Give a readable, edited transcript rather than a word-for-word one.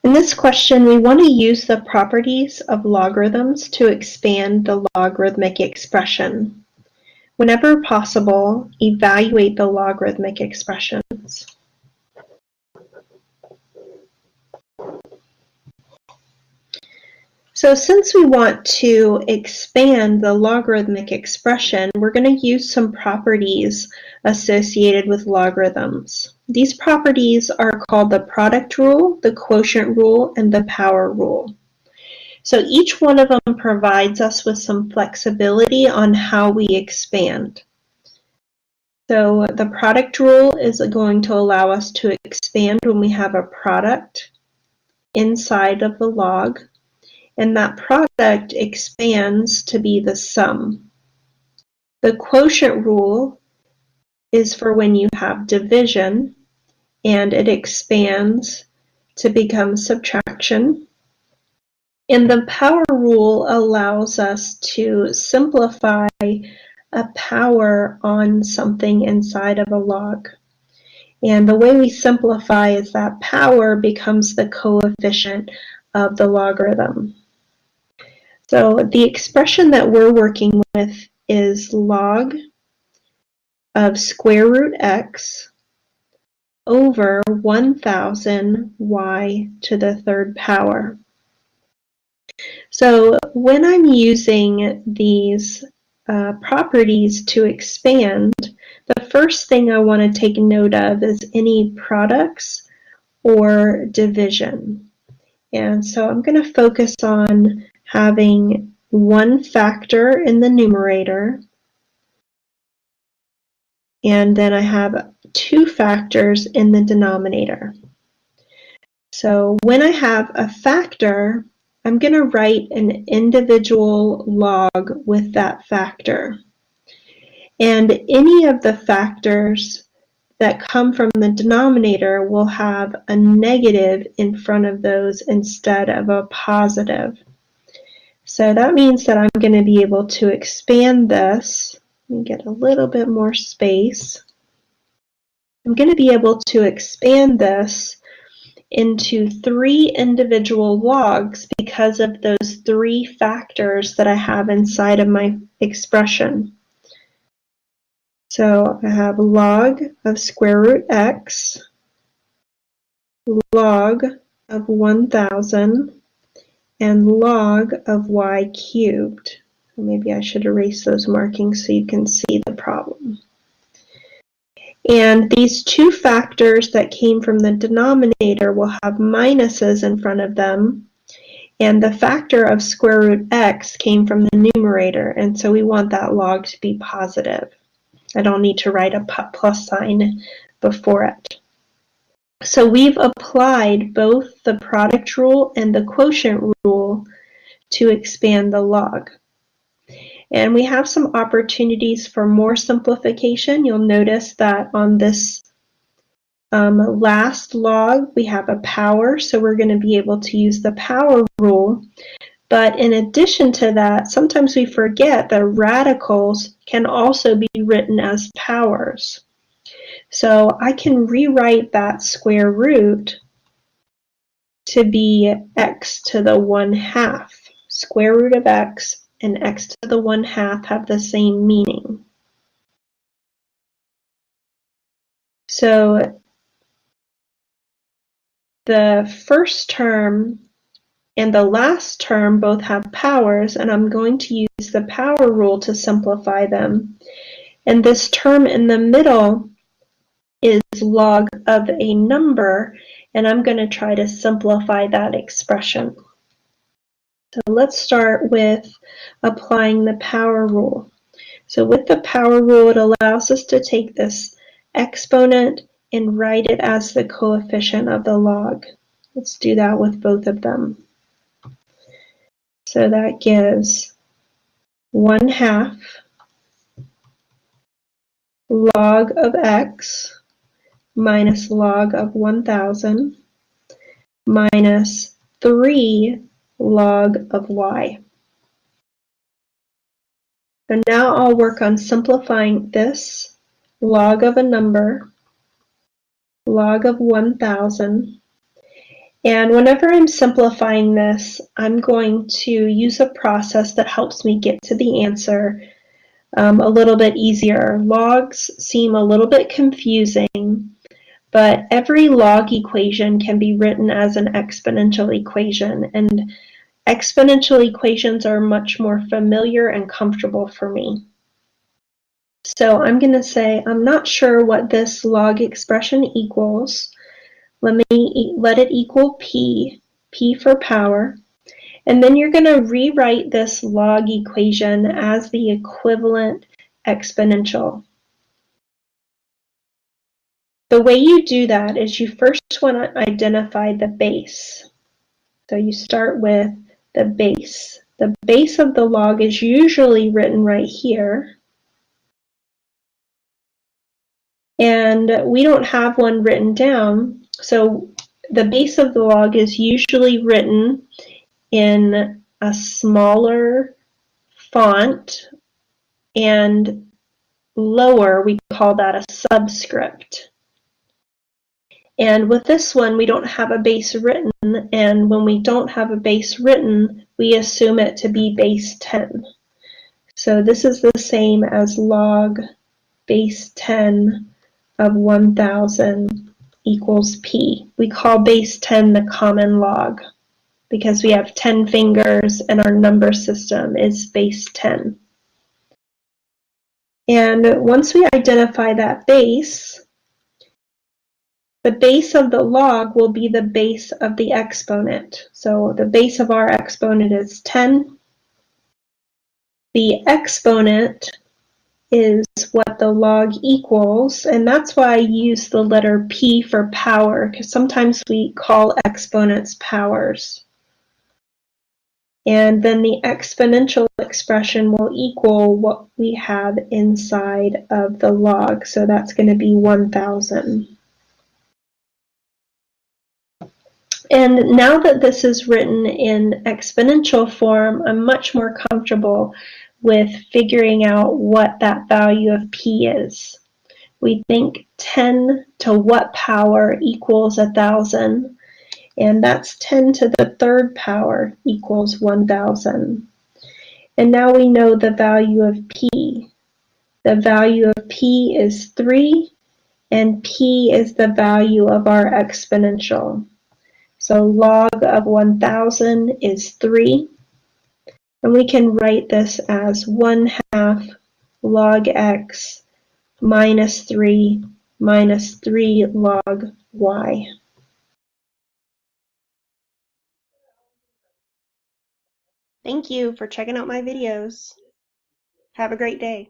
In this question, we want to use the properties of logarithms to expand the logarithmic expression. Whenever possible, evaluate the logarithmic expressions. So since we want to expand the logarithmic expression, we're going to use some properties associated with logarithms. These properties are called the product rule, the quotient rule, and the power rule. So each one of them provides us with some flexibility on how we expand. So the product rule is going to allow us to expand when we have a product inside of the log, and that product expands to be the sum. The quotient rule is for when you have division, and it expands to become subtraction. And the power rule allows us to simplify a power on something inside of a log. And the way we simplify is that power becomes the coefficient of the logarithm. So the expression that we're working with is log of square root x over 1,000 y to the third power. So when I'm using these properties to expand, the first thing I want to take note of is any products or division. And so I'm going to focus on having one factor in the numerator, and then I have two factors in the denominator. So when I have a factor, I'm going to write an individual log with that factor. And any of the factors that come from the denominator will have a negative in front of those instead of a positive. So that means that I'm going to be able to expand this and get a little bit more space. I'm going to be able to expand this into three individual logs because of those three factors that I have inside of my expression. So I have log of square root x, log of 1,000, and log of y cubed. Maybe I should erase those markings so you can see the problem. And these two factors that came from the denominator will have minuses in front of them, and the factor of square root x came from the numerator, and so we want that log to be positive. I don't need to write a plus sign before it. So we've applied both the product rule and the quotient rule to expand the log. And we have some opportunities for more simplification. You'll notice that on this last log, we have a power, so we're going to be able to use the power rule. But in addition to that, sometimes we forget that radicals can also be written as powers. So I can rewrite that square root to be x to the 1/2. Square root of x and x to the 1/2 have the same meaning. So the first term and the last term both have powers, and I'm going to use the power rule to simplify them. And this term in the middle is log of a number, and I'm going to try to simplify that expression. So let's start with applying the power rule. So with the power rule, it allows us to take this exponent and write it as the coefficient of the log. Let's do that with both of them. So that gives 1/2 log of x minus log of 1,000 minus 3 log of y. So now I'll work on simplifying this log of a number, log of 1,000, And whenever I'm simplifying this, I'm going to use a process that helps me get to the answer a little bit easier. Logs seem a little bit confusing, but every log equation can be written as an exponential equation, and exponential equations are much more familiar and comfortable for me. So I'm going to say I'm not sure what this log expression equals. Let it equal p for power. And then you're going to rewrite this log equation as the equivalent exponential. The way you do that is you first want to identify the base. So you start with the base. The base of the log is usually written right here. And we don't have one written down, so the base of the log is usually written in a smaller font, and lower, we call that a subscript. And with this one, we don't have a base written, and when we don't have a base written, we assume it to be base 10. So this is the same as log base 10 of 1000 equals p. We call base 10 the common log because we have 10 fingers and our number system is base 10. And once we identify that base, the base of the log will be the base of the exponent. So the base of our exponent is 10. The exponent is what the log equals, and that's why I use the letter P for power, because sometimes we call exponents powers. And then the exponential expression will equal what we have inside of the log, so that's going to be 1000. And now that this is written in exponential form, I'm much more comfortable with figuring out what that value of p is. We think 10 to what power equals 1000, and that's 10 to the third power equals 1000. And now we know the value of p. The value of p is 3, and p is the value of our exponential. So log of 1000 is 3, and we can write this as 1/2 log x minus 3 log y. Thank you for checking out my videos. Have a great day.